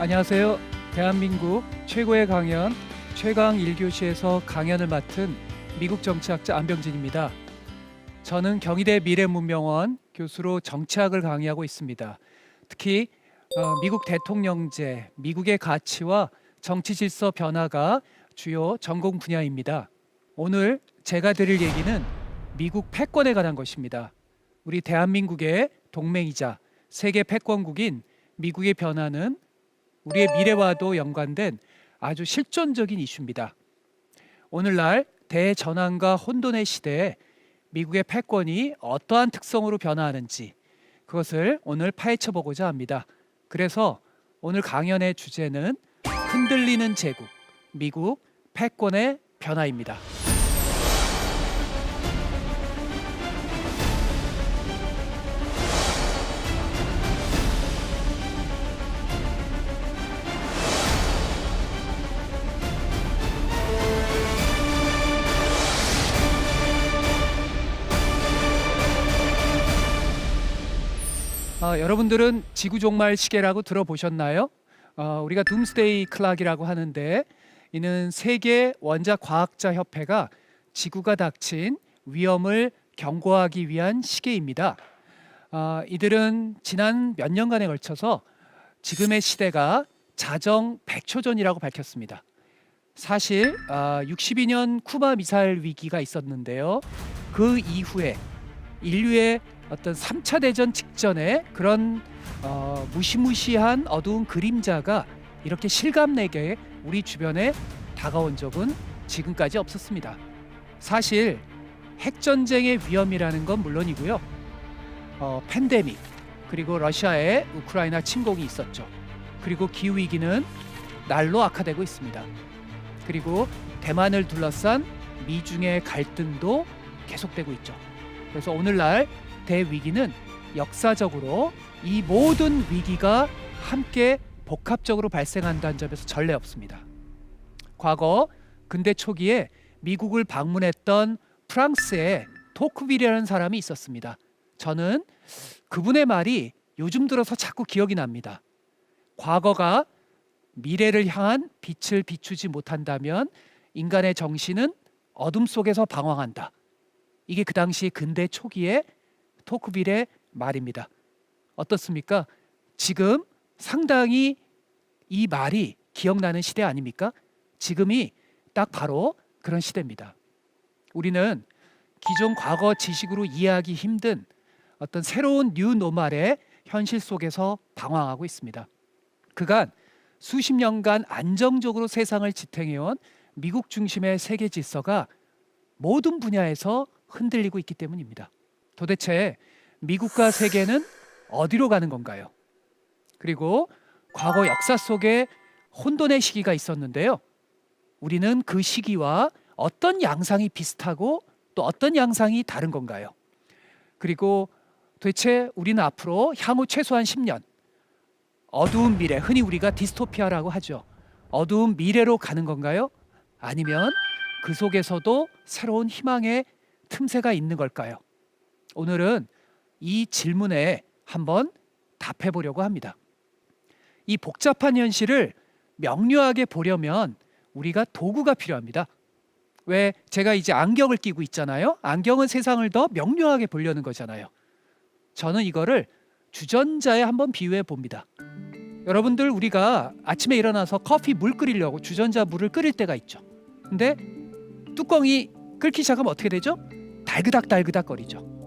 안녕하세요. 대한민국 최고의 강연 최강 1교시에서 강연을 맡은 미국 정치학자 안병진입니다. 저는 경희대 미래문명원 교수로 정치학을 강의하고 있습니다. 특히 미국 대통령제, 미국의 가치와 정치 질서 변화가 주요 전공 분야입니다. 오늘 제가 드릴 얘기는 미국 패권에 관한 것입니다. 우리 대한민국의 동맹이자 세계 패권국인 미국의 변화는 우리의 미래와도 연관된 아주 실존적인 이슈입니다. 오늘날 대전환과 혼돈의 시대에 미국의 패권이 어떠한 특성으로 변화하는지 그것을 오늘 파헤쳐 보고자 합니다. 그래서 오늘 강연의 주제는 흔들리는 제국, 미국 패권의 변화입니다. 여러분들은 지구종말 시계라고 들어보셨나요? 우리가 둠스데이 클락이라고 하는데 이는 세계 원자 과학자 협회가 지구가 닥친 위험을 경고하기 위한 시계입니다. 이들은 지난 몇 년간에 걸쳐서 지금의 시대가 자정 100초 전이라고 밝혔습니다. 사실 62년 쿠바 미사일 위기가 있었는데요. 그 이후에 인류의 어떤 3차 대전 직전에 그런 무시무시한 어두운 그림자가 이렇게 실감나게 우리 주변에 다가온 적은 지금까지 없었습니다. 사실 핵전쟁의 위험이라는 건 물론이고요. 팬데믹, 그리고 러시아의 우크라이나 침공이 있었죠. 그리고 기후위기는 날로 악화되고 있습니다. 그리고 대만을 둘러싼 미중의 갈등도 계속되고 있죠. 그래서 오늘날 대위기는 역사적으로 이 모든 위기가 함께 복합적으로 발생한다는 점에서 전례 없습니다. 과거 근대 초기에 미국을 방문했던 프랑스의 토크빌이라는 사람이 있었습니다. 저는 그분의 말이 요즘 들어서 자꾸 기억이 납니다. 과거가 미래를 향한 빛을 비추지 못한다면 인간의 정신은 어둠 속에서 방황한다. 이게 그 당시 근대 초기에 토크빌의 말입니다. 어떻습니까? 지금 상당히 이 말이 기억나는 시대 아닙니까? 지금이 딱 바로 그런 시대입니다. 우리는 기존 과거 지식으로 이해하기 힘든 어떤 새로운 뉴노멀의 현실 속에서 방황하고 있습니다. 그간 수십 년간 안정적으로 세상을 지탱해온 미국 중심의 세계 질서가 모든 분야에서 흔들리고 있기 때문입니다. 도대체 미국과 세계는 어디로 가는 건가요? 그리고 과거 역사 속에 혼돈의 시기가 있었는데요. 우리는 그 시기와 어떤 양상이 비슷하고 또 어떤 양상이 다른 건가요? 그리고 도대체 우리는 앞으로 향후 최소한 10년 어두운 미래, 흔히 우리가 디스토피아라고 하죠. 어두운 미래로 가는 건가요? 아니면 그 속에서도 새로운 희망의 틈새가 있는 걸까요? 오늘은 이 질문에 한번 답해 보려고 합니다. 이 복잡한 현실을 명료하게 보려면 우리가 도구가 필요합니다. 왜 제가 이제 안경을 끼고 있잖아요. 안경은 세상을 더 명료하게 보려는 거잖아요. 저는 이거를 주전자에 한번 비유해 봅니다. 여러분들 우리가 아침에 일어나서 커피 물 끓이려고 주전자 물을 끓일 때가 있죠. 근데 뚜껑이 끓기 시작하면 어떻게 되죠? 달그닥 거리죠.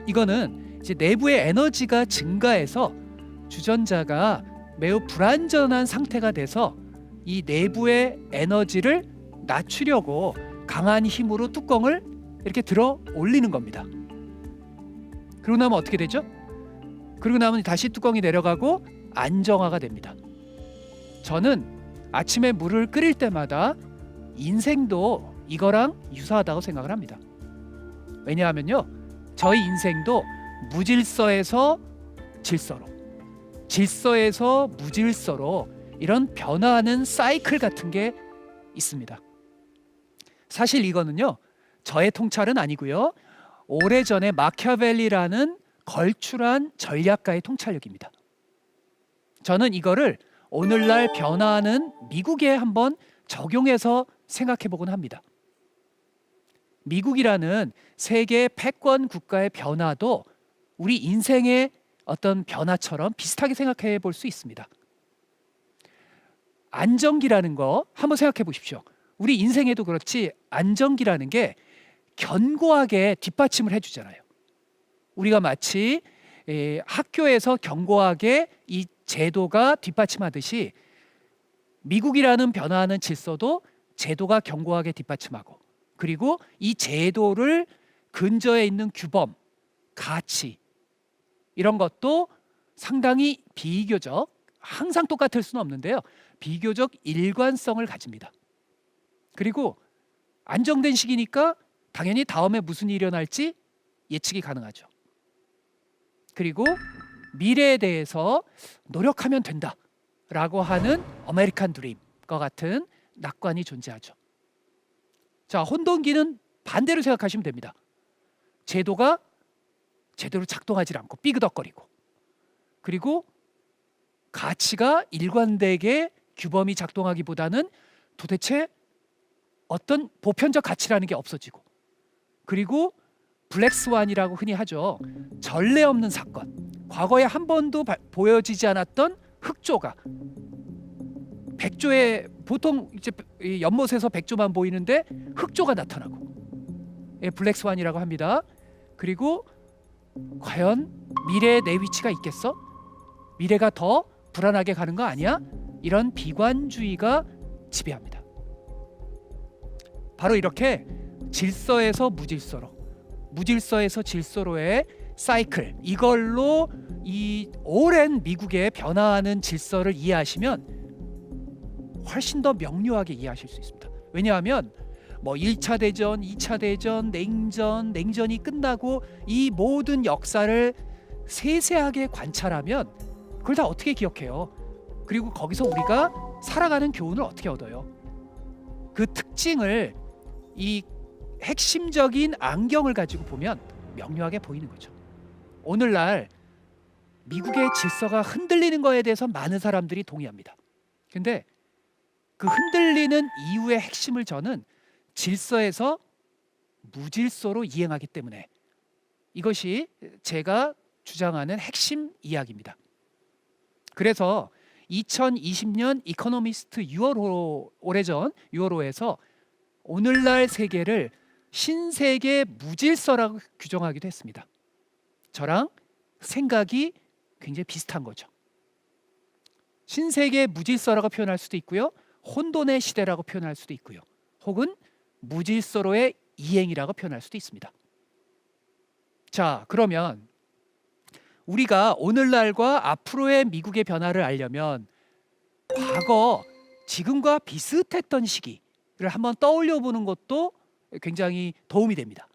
이거는 이제 내부의 에너지가 증가해서 주전자가 매우 불안전한 상태가 돼서 이 내부의 에너지를 낮추려고 강한 힘으로 뚜껑을 이렇게 들어 올리는 겁니다. 그러고 나면 어떻게 되죠? 그러고 나면 다시 뚜껑이 내려가고 안정화가 됩니다. 저는 아침에 물을 끓일 때마다 인생도 이거랑 유사하다고 생각을 합니다. 왜냐하면요, 저희 인생도 무질서에서 질서로, 질서에서 무질서로 이런 변화하는 사이클 같은 게 있습니다. 사실 이거는요, 저의 통찰은 아니고요, 오래전에 마키아벨리라는 걸출한 전략가의 통찰력입니다. 저는 이거를 오늘날 변화하는 미국에 한번 적용해서 생각해 보곤 합니다. 미국이라는 세계 패권 국가의 변화도 우리 인생의 어떤 변화처럼 비슷하게 생각해 볼 수 있습니다. 안정기라는 거 한번 생각해 보십시오. 우리 인생에도 그렇지 안정기라는 게 견고하게 뒷받침을 해주잖아요. 우리가 마치 학교에서 견고하게 이 제도가 뒷받침하듯이 미국이라는 변화하는 질서도 제도가 견고하게 뒷받침하고, 그리고 이 제도를 근저에 있는 규범, 가치 이런 것도 상당히 비교적, 항상 똑같을 수는 없는데요, 비교적 일관성을 가집니다. 그리고 안정된 시기니까 당연히 다음에 무슨 일이 일어날지 예측이 가능하죠. 그리고 미래에 대해서 노력하면 된다라고 하는 아메리칸 드림과 같은 낙관이 존재하죠. 자, 혼돈기는 반대로 생각하시면 됩니다. 제도가 제대로 작동하지 않고 삐그덕거리고, 그리고 가치가 일관되게 규범이 작동하기보다는 도대체 어떤 보편적 가치라는 게 없어지고, 그리고 블랙스완이라고 흔히 하죠. 전례 없는 사건, 과거에 한 번도 보여지지 않았던 흑조가, 백조에 보통 이제 연못에서 백조만 보이는데 흑조가 나타나고, 블랙스완이라고 합니다. 그리고 과연 미래에 내 위치가 있겠어? 미래가 더 불안하게 가는 거 아니야? 이런 비관주의가 지배합니다. 바로 이렇게 질서에서 무질서로, 무질서에서 질서로의 사이클, 이걸로 이 오랜 미국의 변화하는 질서를 이해하시면 훨씬 더 명료하게 이해하실 수 있습니다. 왜냐하면 뭐 1차 대전, 2차 대전, 냉전이 끝나고 이 모든 역사를 세세하게 관찰하면 그걸 다 어떻게 기억해요? 그리고 거기서 우리가 살아가는 교훈을 어떻게 얻어요? 그 특징을, 이 핵심적인 안경을 가지고 보면 명료하게 보이는 거죠. 오늘날 미국의 질서가 흔들리는 거에 대해서 많은 사람들이 동의합니다. 근데 그 흔들리는 이유의 핵심을 저는 질서에서 무질서로 이행하기 때문에, 이것이 제가 주장하는 핵심 이야기입니다. 그래서 2020년 이코노미스트 6월호, 오래전 6월호에서 오늘날 세계를 신세계 무질서라고 규정하기도 했습니다. 저랑 생각이 굉장히 비슷한 거죠. 신세계 무질서라고 표현할 수도 있고요, 혼돈의 시대라고 표현할 수도 있고요, 혹은 무질서로의 이행이라고 표현할 수도 있습니다. 자, 그러면 우리가 오늘날과 앞으로의 미국의 변화를 알려면 과거 지금과 비슷했던 시기를 한번 떠올려 보는 것도 굉장히 도움이 됩니다.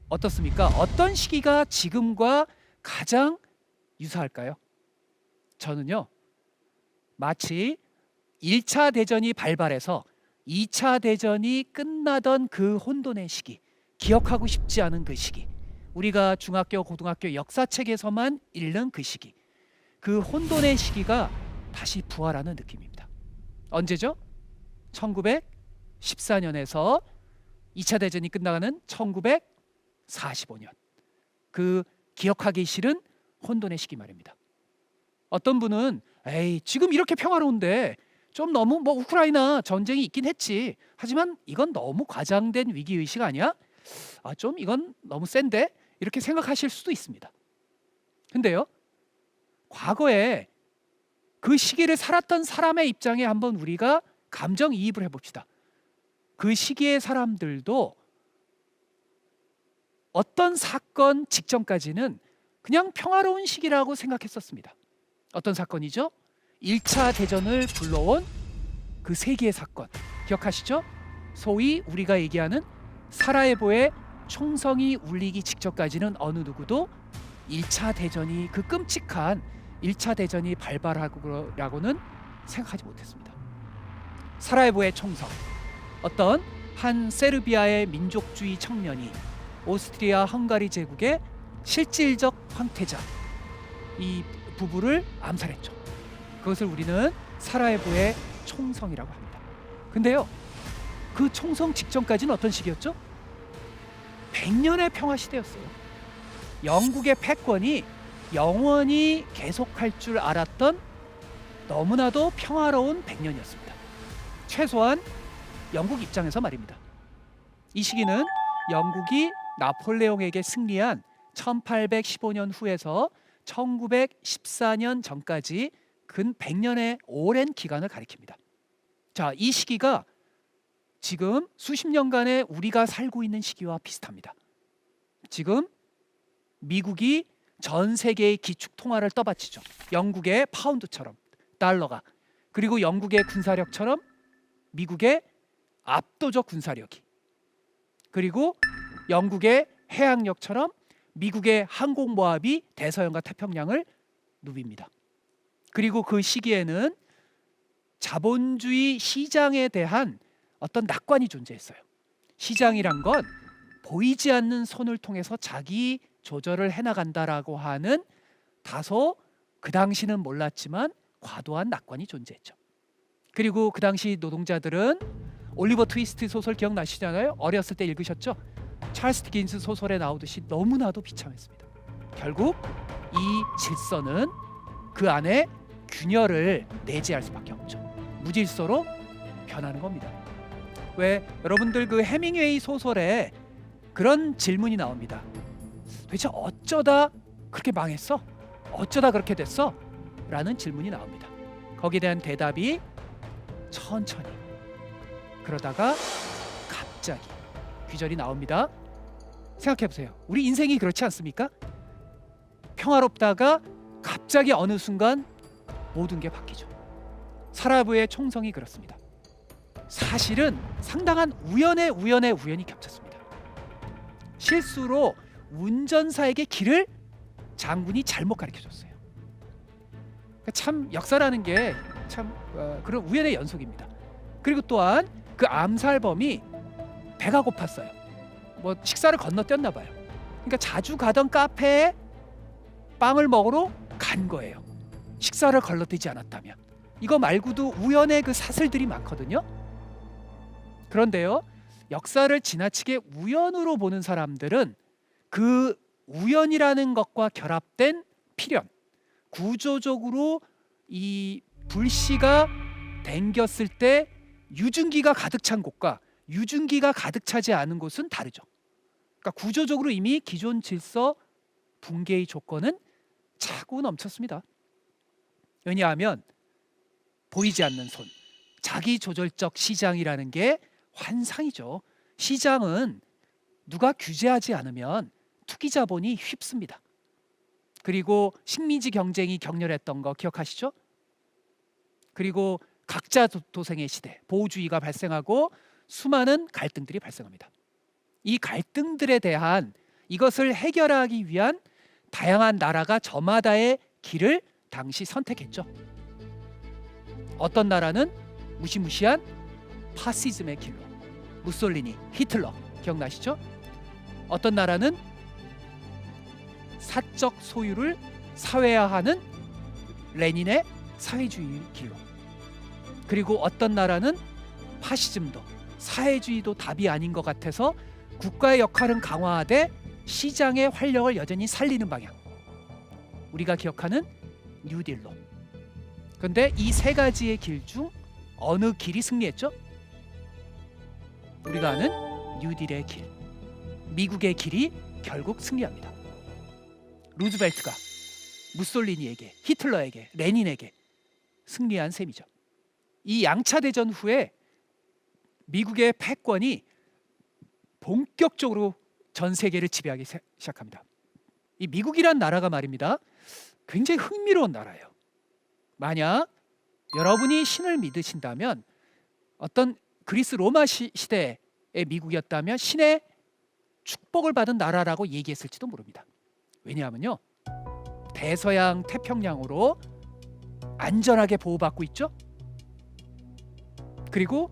어떻습니까? 어떤 시기가 지금과 가장 유사할까요? 저는요, 마치 1차 대전이 발발해서 2차 대전이 끝나던 그 혼돈의 시기, 기억하고 싶지 않은 그 시기, 우리가 중학교, 고등학교 역사책에서만 읽는 그 시기, 그 혼돈의 시기가 다시 부활하는 느낌입니다. 언제죠? 1914년에서 2차 대전이 끝나가는 1945년, 그 기억하기 싫은 혼돈의 시기 말입니다. 어떤 분은 에이, 지금 이렇게 평화로운데 좀 너무 뭐 우크라이나 전쟁이 있긴 했지, 하지만 이건 너무 과장된 위기의식 아니야? 좀 이건 너무 센데? 이렇게 생각하실 수도 있습니다. 근데요, 과거에 그 시기를 살았던 사람의 입장에 한번 우리가 감정이입을 해봅시다. 그 시기의 사람들도 어떤 사건 직전까지는 그냥 평화로운 시기라고 생각했었습니다. 어떤 사건이죠? 1차 대전을 불러온 그 세계의 사건 기억하시죠? 소위 우리가 얘기하는 사라예보의 총성이 울리기 직전까지는 어느 누구도 1차 대전이, 그 끔찍한 1차 대전이 발발하고라고는 생각하지 못했습니다. 사라예보의 총성, 어떤 한 세르비아의 민족주의 청년이 오스트리아 헝가리 제국의 실질적 황태자 이 부부를 암살했죠. 그것을 우리는 사라예보의 총성이라고 합니다. 근데요, 그 총성 직전까지는 어떤 시기였죠? 100년의 평화 시대였어요. 영국의 패권이 영원히 계속할 줄 알았던 너무나도 평화로운 100년이었습니다. 최소한 영국 입장에서 말입니다. 이 시기는 영국이 나폴레옹에게 승리한 1815년 후에서 1914년 전까지 근 100년의 오랜 기간을 가리킵니다. 자, 이 시기가 지금 수십 년간의 우리가 살고 있는 시기와 비슷합니다. 지금 미국이 전 세계의 기축 통화를 떠받치죠. 영국의 파운드처럼 달러가, 그리고 영국의 군사력처럼 미국의 압도적 군사력이, 그리고 영국의 해양력처럼 미국의 항공모함이 대서양과 태평양을 누빕니다. 그리고 그 시기에는 자본주의 시장에 대한 어떤 낙관이 존재했어요. 시장이란 건 보이지 않는 손을 통해서 자기 조절을 해나간다라고 하는 다소 그 당시는 몰랐지만 과도한 낙관이 존재했죠. 그리고 그 당시 노동자들은 올리버 트위스트 소설 기억나시잖아요. 어렸을 때 읽으셨죠? 찰스 디킨스 소설에 나오듯이 너무나도 비참했습니다. 결국 이 질서는 그 안에 균열을 내재할 수밖에 없죠. 무질서로 변하는 겁니다. 왜 여러분들 그 해밍웨이 소설에 그런 질문이 나옵니다. 도대체 어쩌다 그렇게 망했어? 어쩌다 그렇게 됐어? 라는 질문이 나옵니다. 거기에 대한 대답이 천천히, 그러다가 갑자기 귀절이 나옵니다. 생각해 보세요. 우리 인생이 그렇지 않습니까? 평화롭다가 갑자기 어느 순간 모든 게 바뀌죠. 사라부의 총성이 그렇습니다. 사실은 상당한 우연이 겹쳤습니다. 실수로 운전사에게 길을 장군이 잘못 가르쳐줬어요. 참 역사라는 게 참 그런 우연의 연속입니다. 그리고 또한 그 암살범이 배가 고팠어요. 뭐 식사를 건너뛰었나 봐요. 그러니까 자주 가던 카페에 빵을 먹으러 간 거예요. 식사를 건너뛰지 않았다면. 이거 말고도 우연의 그 사슬들이 많거든요. 그런데요, 역사를 지나치게 우연으로 보는 사람들은 그 우연이라는 것과 결합된 필연, 구조적으로 이 불씨가 댕겼을 때 유증기가 가득 찬 곳과 유증기가 가득 차지 않은 곳은 다르죠. 그러니까 구조적으로 이미 기존 질서 붕괴의 조건은 차고 넘쳤습니다. 왜냐하면 보이지 않는 손, 자기 조절적 시장이라는 게 환상이죠. 시장은 누가 규제하지 않으면 투기 자본이 휩습니다. 그리고 식민지 경쟁이 격렬했던 거 기억하시죠? 그리고 각자 도생의 시대, 보호주의가 발생하고 수많은 갈등들이 발생합니다. 이 갈등들에 대한 이것을 해결하기 위한 다양한 나라가 저마다의 길을 당시 선택했죠. 어떤 나라는 무시무시한 파시즘의 길로, 무솔리니, 히틀러 기억나시죠? 어떤 나라는 사적 소유를 사회화하는 레닌의 사회주의 길로, 그리고 어떤 나라는 파시즘도 사회주의도 답이 아닌 것 같아서 국가의 역할은 강화하되 시장의 활력을 여전히 살리는 방향, 우리가 기억하는 뉴딜로. 그런데 이 세 가지의 길 중 어느 길이 승리했죠? 우리가 아는 뉴딜의 길, 미국의 길이 결국 승리합니다. 루즈벨트가 무솔리니에게, 히틀러에게, 레닌에게 승리한 셈이죠. 이 양차 대전 후에 미국의 패권이 본격적으로 전 세계를 지배하기 시작합니다. 이 미국이란 나라가 말입니다, 굉장히 흥미로운 나라예요. 만약 여러분이 신을 믿으신다면 어떤 그리스 로마 시대의 미국이었다면 신의 축복을 받은 나라라고 얘기했을지도 모릅니다. 왜냐하면요, 대서양 태평양으로 안전하게 보호받고 있죠. 그리고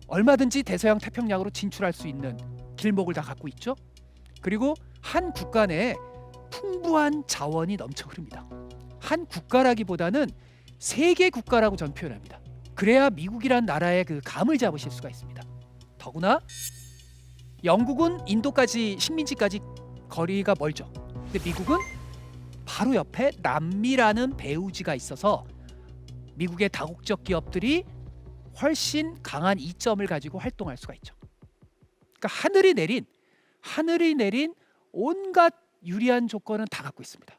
얼마든지 대서양 태평양으로 진출할 수 있는 길목을 다 갖고 있죠. 그리고 한 국가 내에 풍부한 자원이 넘쳐 흐릅니다. 한 국가라기보다는 세계 국가라고 전 표현합니다. 그래야 미국이란 나라의 그 감을 잡으실 수가 있습니다. 더구나 영국은 인도까지 식민지까지 거리가 멀죠. 근데 미국은 바로 옆에 남미라는 배후지가 있어서 미국의 다국적 기업들이 훨씬 강한 이점을 가지고 활동할 수가 있죠. 그러니까 하늘이 내린 온갖 유리한 조건은 다 갖고 있습니다.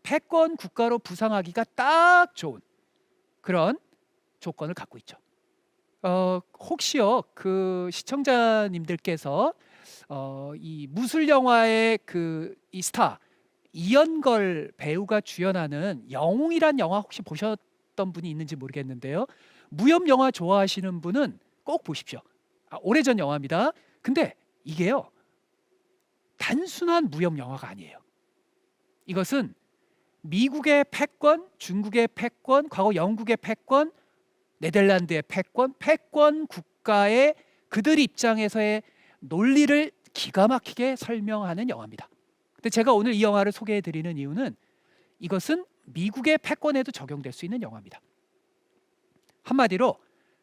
패권 국가로 부상하기가 딱 좋은 그런 조건을 갖고 있죠. 혹시요 그 시청자님들께서 이 무술 영화의 그 이 스타 이연걸 배우가 주연하는 영웅이란 영화 혹시 보셨던 분이 있는지 모르겠는데요. 무협 영화 좋아하시는 분은 꼭 보십시오. 오래전 영화입니다. 근데 이게요 단순한 무협 영화가 아니에요. 이것은 미국의 패권, 중국의 패권, 과거 영국의 패권, 네덜란드의 패권 국가의 그들 입장에서의 논리를 기가 막히게 설명하는 영화입니다. 근데 제가 오늘 이 영화를 소개해 드리는 이유는 이것은 미국의 패권에도 적용될 수 있는 영화입니다. 한마디로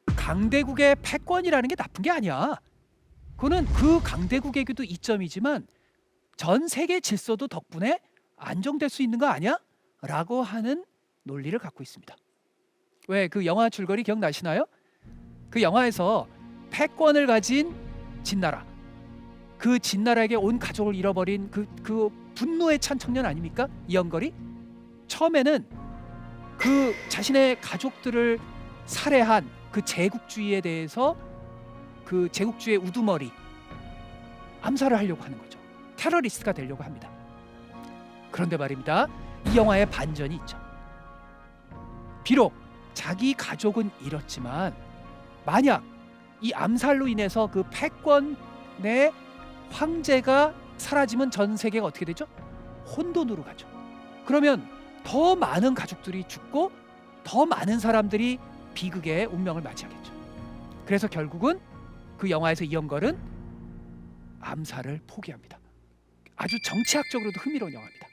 강대국의 패권이라는 게 나쁜 게 아니야. 그거는 그 강대국에게도 이점이지만 전 세계 질서도 덕분에 안정될 수 있는 거 아니야? 라고 하는 논리를 갖고 있습니다. 왜 그 영화 줄거리 기억나시나요? 그 영화에서 패권을 가진 진나라, 그 진나라에게 온 가족을 잃어버린 그 분노에 찬 청년 아닙니까? 이연걸이 처음에는 그 자신의 가족들을 살해한 그 제국주의에 대해서 그 제국주의의 우두머리 암살을 하려고 하는 거죠. 테러리스트가 되려고 합니다. 그런데 말입니다. 이 영화에 반전이 있죠. 비록 자기 가족은 잃었지만 만약 이 암살로 인해서 그 패권의 황제가 사라지면 전 세계가 어떻게 되죠? 혼돈으로 가죠. 그러면 더 많은 가족들이 죽고 더 많은 사람들이 비극의 운명을 맞이하겠죠. 그래서 결국은 그 영화에서 이연걸은 암살을 포기합니다. 아주 정치학적으로도 흥미로운 영화입니다.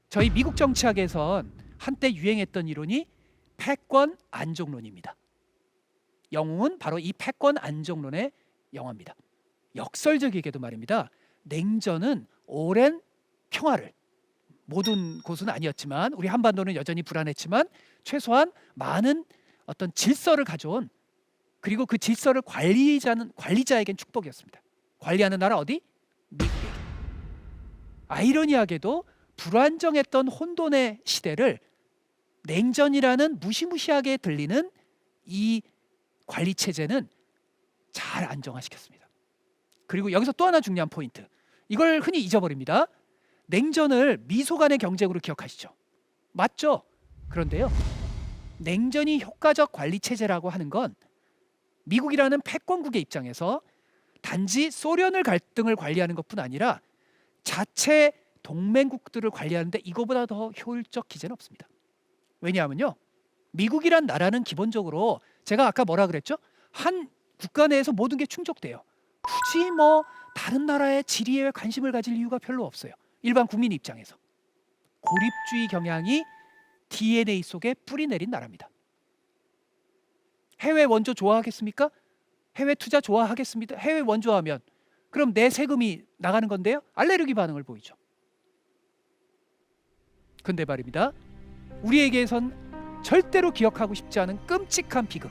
저희 미국 정치학에선 한때 유행했던 이론이 패권 안정론입니다. 영웅은 바로 이 패권 안정론의 영화입니다. 역설적이게도 말입니다. 냉전은 오랜 평화를 모든 곳은 아니었지만 우리 한반도는 여전히 불안했지만 최소한 많은 어떤 질서를 가져온 그리고 그 질서를 관리자에겐 축복이었습니다. 관리하는 나라 어디? 미국에게. 아이러니하게도 불안정했던 혼돈의 시대를 냉전이라는 무시무시하게 들리는 이 관리 체제는 잘 안정화시켰습니다. 그리고 여기서 또 하나 중요한 포인트. 이걸 흔히 잊어버립니다. 냉전을 미소 간의 경쟁으로 기억하시죠? 맞죠? 그런데요. 냉전이 효과적 관리 체제라고 하는 건 미국이라는 패권국의 입장에서 단지 소련을 갈등을 관리하는 것뿐 아니라 자체 동맹국들을 관리하는데 이거보다 더 효율적 기제는 없습니다. 왜냐하면요. 미국이란 나라는 기본적으로 제가 아까 뭐라 그랬죠? 한 국가 내에서 모든 게 충족돼요. 굳이 뭐 다른 나라의 지리에 관심을 가질 이유가 별로 없어요. 일반 국민 입장에서. 고립주의 경향이 DNA 속에 뿌리 내린 나라입니다. 해외 원조 좋아하겠습니까? 해외 투자 좋아하겠습니다. 해외 원조하면 그럼 내 세금이 나가는 건데요. 알레르기 반응을 보이죠. 근데 말입니다. 우리에게선 절대로 기억하고 싶지 않은 끔찍한 비극.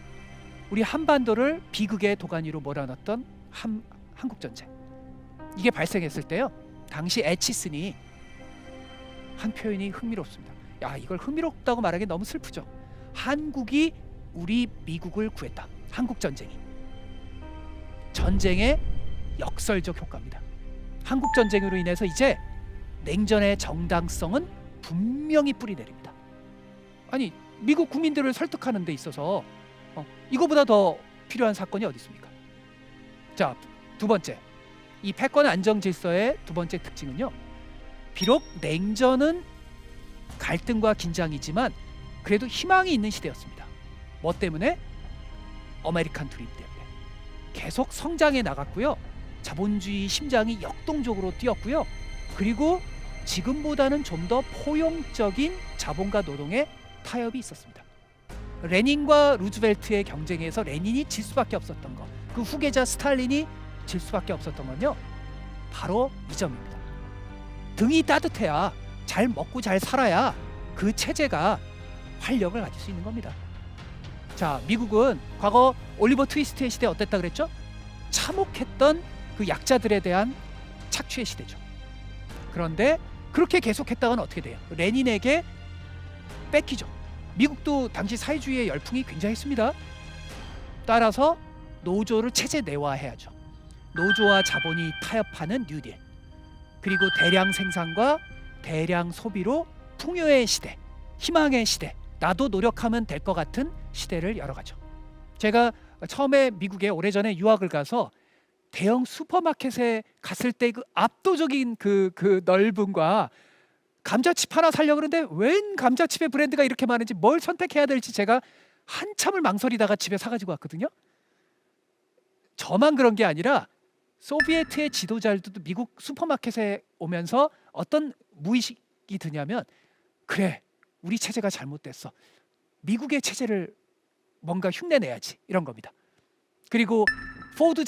우리 한반도를 비극의 도가니로 몰아넣었던 한국전쟁. 이게 발생했을 때요. 당시 에치슨이 한 표현이 흥미롭습니다. 야, 이걸 흥미롭다고 말하기 너무 슬프죠. 한국이 우리 미국을 구했다. 한국전쟁이. 전쟁의 역설적 효과입니다. 한국전쟁으로 인해서 이제 냉전의 정당성은 분명히 뿌리내립니다. 아니, 미국 국민들을 설득하는 데 있어서 이거보다 더 필요한 사건이 어디 있습니까? 자, 두 번째. 이 패권 안정 질서의 두 번째 특징은요. 비록 냉전은 갈등과 긴장이지만 그래도 희망이 있는 시대였습니다. 뭐 때문에? 아메리칸 드림 때문에. 계속 성장해 나갔고요. 자본주의 심장이 역동적으로 뛰었고요. 그리고 지금보다는 좀 더 포용적인 자본과 노동의 타협이 있었습니다. 레닌과 루즈벨트의 경쟁에서 레닌이 질 수밖에 없었던 것, 그 후계자 스탈린이 질 수밖에 없었던 건요, 바로 이 점입니다. 등이 따뜻해야, 잘 먹고 잘 살아야 그 체제가 활력을 가질 수 있는 겁니다. 자, 미국은 과거 올리버 트위스트의 시대 어땠다 그랬죠? 참혹했던 그 약자들에 대한 착취의 시대죠. 그런데 그렇게 계속했다가는 어떻게 돼요? 레닌에게 뺏기죠. 미국도 당시 사회주의의 열풍이 굉장했습니다. 따라서 노조를 체제 내화해야죠. 노조와 자본이 타협하는 뉴딜, 그리고 대량 생산과 대량 소비로 풍요의 시대, 희망의 시대, 나도 노력하면 될 것 같은 시대를 열어가죠. 제가 처음에 미국에 오래전에 유학을 가서 대형 슈퍼마켓에 갔을 때 그 압도적인 그 넓음과 감자칩 하나 사려고 그러는데 웬 감자칩의 브랜드가 이렇게 많은지 뭘 선택해야 될지 제가 한참을 망설이다가 집에 사가지고 왔거든요. 저만 그런 게 아니라 소비에트의 지도자들도 미국 슈퍼마켓에 오면서 어떤 무의식이 드냐면, 그래, 우리 체제가 잘못됐어, 미국의 체제를 뭔가 흉내내야지, 이런 겁니다. 그리고 포드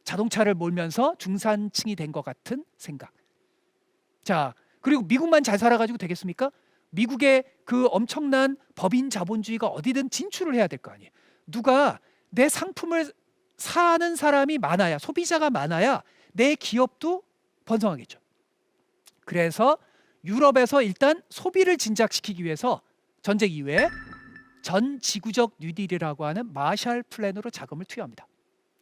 자동차를 몰면서 중산층이 된 것 같은 생각. 자, 그리고 미국만 잘 살아가지고 되겠습니까? 미국의 그 엄청난 법인 자본주의가 어디든 진출을 해야 될 거 아니에요. 누가 내 상품을 사는 사람이 많아야, 소비자가 많아야 내 기업도 번성하겠죠. 그래서 유럽에서 일단 소비를 진작시키기 위해서 전쟁 이후에 전 지구적 뉴딜이라고 하는 마샬 플랜으로 자금을 투여합니다.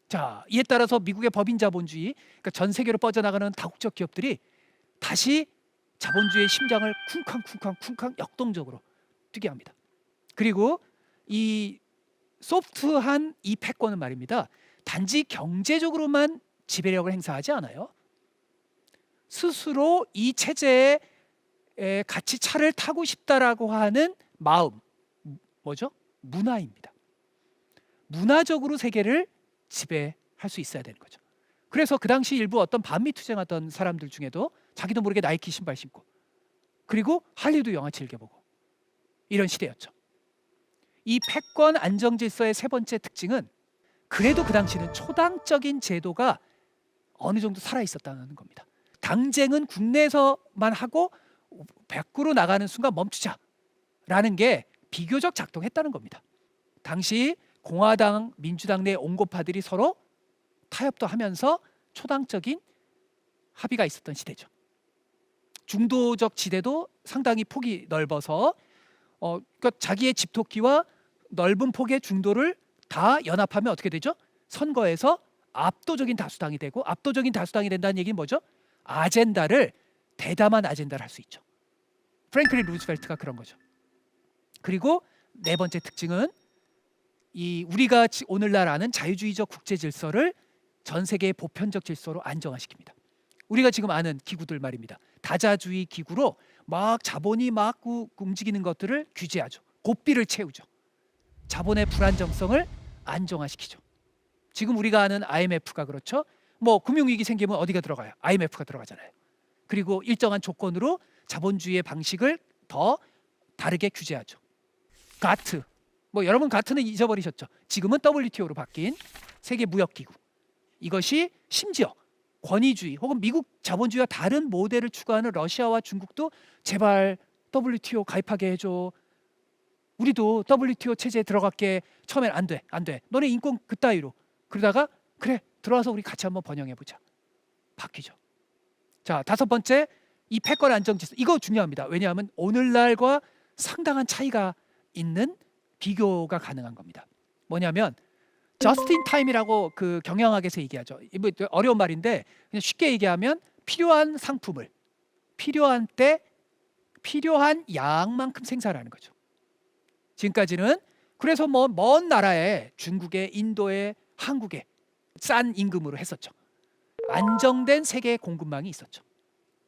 자, 이에 따라서 미국의 법인 자본주의, 그러니까 전 세계로 뻗어나가는 다국적 기업들이 다시 자본주의의 심장을 쿵쾅쿵쾅 역동적으로 뛰게 합니다. 그리고 이 소프트한 이 패권은 말입니다, 단지 경제적으로만 지배력을 행사하지 않아요. 스스로 이 체제에 같이 차를 타고 싶다라고 하는 마음, 뭐죠? 문화입니다. 문화적으로 세계를 지배할 수 있어야 되는 거죠. 그래서 그 당시 일부 어떤 반미 투쟁하던 사람들 중에도 자기도 모르게 나이키 신발 신고, 그리고 할리우드 영화 즐겨보고, 이런 시대였죠. 이 패권 안정 질서의 세 번째 특징은 그래도 그 당시는 초당적인 제도가 어느 정도 살아있었다는 겁니다. 당쟁은 국내에서만 하고 밖으로 나가는 순간 멈추자라는 게 비교적 작동했다는 겁니다. 당시 공화당, 민주당 내 온고파들이 서로 타협도 하면서 초당적인 합의가 있었던 시대죠. 중도적 지대도 상당히 폭이 넓어서 그러니까 자기의 집토끼와 넓은 폭의 중도를 다 연합하면 어떻게 되죠? 선거에서 압도적인 다수당이 되고, 압도적인 다수당이 된다는 얘기는 뭐죠? 대담한 아젠다를 할 수 있죠. 프랭클린 루즈벨트가 그런 거죠. 그리고 네 번째 특징은 이 우리가 오늘날 아는 자유주의적 국제 질서를 전 세계의 보편적 질서로 안정화시킵니다. 우리가 지금 아는 기구들 말입니다. 다자주의 기구로 막 자본이 막 움직이는 것들을 규제하죠. 고삐를 채우죠. 자본의 불안정성을 안정화시키죠. 지금 우리가 아는 IMF가 그렇죠. 뭐 금융위기 생기면 어디가 들어가요? IMF가 들어가잖아요. 그리고 일정한 조건으로 자본주의의 방식을 더 다르게 규제하죠. 가트, 뭐 여러분 가트는 잊어버리셨죠. 지금은 WTO로 바뀐 세계무역기구. 이것이 심지어 권위주의 혹은 미국 자본주의와 다른 모델을 추구하는 러시아와 중국도 제발 WTO 가입하게 해줘. 우리도 WTO 체제에 들어갈게. 처음엔 안 돼. 너네 인권 그따위로. 그러다가 그래, 들어와서 우리 같이 한번 번영해보자. 바뀌죠. 자, 다섯 번째, 이 패권 안정 질서. 이거 중요합니다. 왜냐하면 오늘날과 상당한 차이가 있는 비교가 가능한 겁니다. 뭐냐면 저스틴 타임이라고 그 경영학에서 얘기하죠. 이거 어려운 말인데 그냥 쉽게 얘기하면 필요한 상품을 필요한 때 필요한 양만큼 생산하는 거죠. 지금까지는 그래서 뭐 먼 나라에 중국에 인도에 한국에 싼 임금으로 했었죠. 안정된 세계 공급망이 있었죠.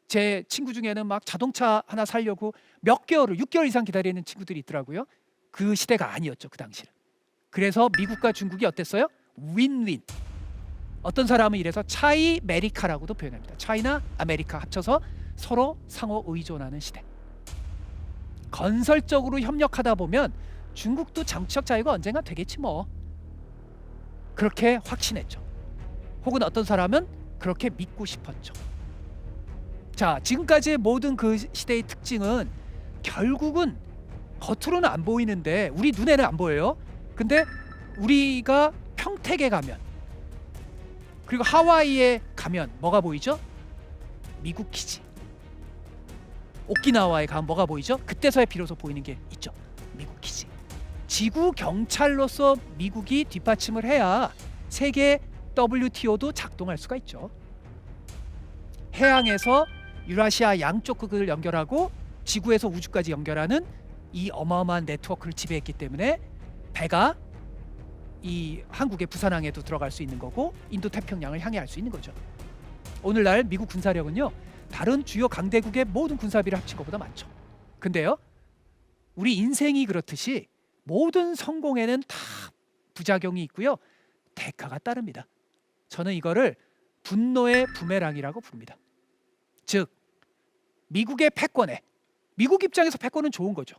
제 친구 중에는 막 자동차 하나 사려고 몇 개월을 6개월 이상 기다리는 친구들이 있더라고요. 그 시대가 아니었죠, 그 당시는. 그래서 미국과 중국이 어땠어요? 윈윈. 어떤 사람은 이래서 차이 메리카라고도 표현합니다. 차이나 아메리카 합쳐서 서로 상호 의존하는 시대. 건설적으로 협력하다 보면 중국도 정치적 자유가 언젠가 되겠지 뭐. 그렇게 확신했죠. 혹은 어떤 사람은 그렇게 믿고 싶었죠. 자, 지금까지의 모든 그 시대의 특징은 결국은 겉으로는 안 보이는데 우리 눈에는 안 보여요. 근데 우리가 평택에 가면 그리고 하와이에 가면 뭐가 보이죠? 미국 기지. 오키나와에 가면 뭐가 보이죠? 그때서야 비로소 보이는 게 있죠. 미국 기지. 지구 경찰로서 미국이 뒷받침을 해야 세계 WTO도 작동할 수가 있죠. 해양에서 유라시아 양쪽 극을 연결하고 지구에서 우주까지 연결하는 이 어마어마한 네트워크를 지배했기 때문에 배가 이 한국의 부산항에도 들어갈 수 있는 거고 인도 태평양을 향해 할 수 있는 거죠. 오늘날 미국 군사력은요 다른 주요 강대국의 모든 군사비를 합친 것보다 많죠. 근데요 우리 인생이 그렇듯이 모든 성공에는 다 부작용이 있고요 대가가 따릅니다. 저는 이거를 분노의 부메랑이라고 부릅니다. 즉 미국의 패권에 미국 입장에서 패권은 좋은 거죠.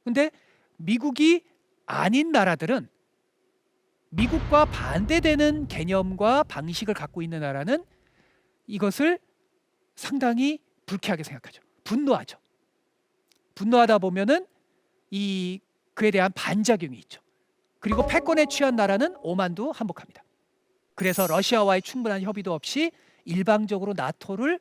근데 미국이 아닌 나라들은 미국과 반대되는 개념과 방식을 갖고 있는 나라는 이것을 상당히 불쾌하게 생각하죠. 분노하죠. 분노하다 보면은 이 그에 대한 반작용이 있죠. 그리고 패권에 취한 나라는 오만도 한몫합니다. 그래서 러시아와의 충분한 협의도 없이 일방적으로 나토를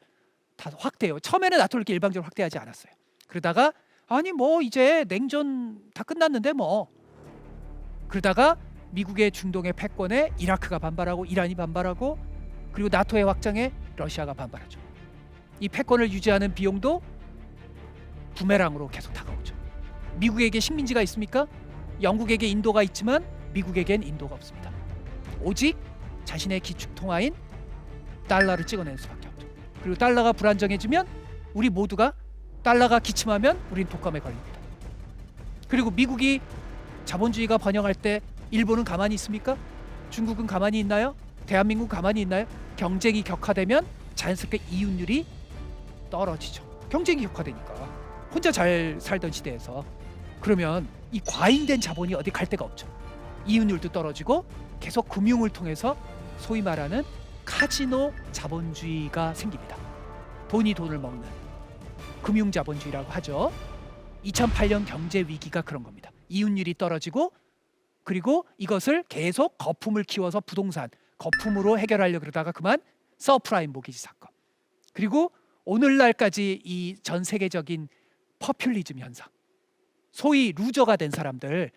다 확대해요. 처음에는 나토를 이렇게 일방적으로 확대하지 않았어요. 그러다가 아니 뭐 이제 냉전 다 끝났는데 뭐 그러다가 미국의 중동의 패권에 이라크가 반발하고 이란이 반발하고 그리고 나토의 확장에 러시아가 반발하죠. 이 패권을 유지하는 비용도 부메랑으로 계속 다가오죠. 미국에게 식민지가 있습니까? 영국에게 인도가 있지만 미국에겐 인도가 없습니다. 오직 자신의 기축통화인 달러를 찍어내는 수밖에 없죠. 그리고 달러가 불안정해지면 우리 모두가 달러가 기침하면 우린 독감에 걸립니다. 그리고 미국이 자본주의가 번영할 때 일본은 가만히 있습니까? 중국은 가만히 있나요? 대한민국은 가만히 있나요? 경쟁이 격화되면 자연스럽게 이윤율이 떨어지죠. 경쟁이 격화되니까 혼자 잘 살던 시대에서 그러면 이 과잉된 자본이 어디 갈 데가 없죠. 이윤율도 떨어지고 계속 금융을 통해서 소위 말하는 카지노 자본주의가 생깁니다. 돈이 돈을 먹는 금융자본주의라고 하죠. 2008년 경제 위기가 그런 겁니다. 이윤율이 떨어지고 그리고 이것을 계속 거품을 키워서 부동산 거품으로 해결하려고 그러다가 그만 서프라임 모기지 사건 그리고 오늘날까지 이 전 세계적인 퍼퓰리즘 현상 소위 루저가 된 사람들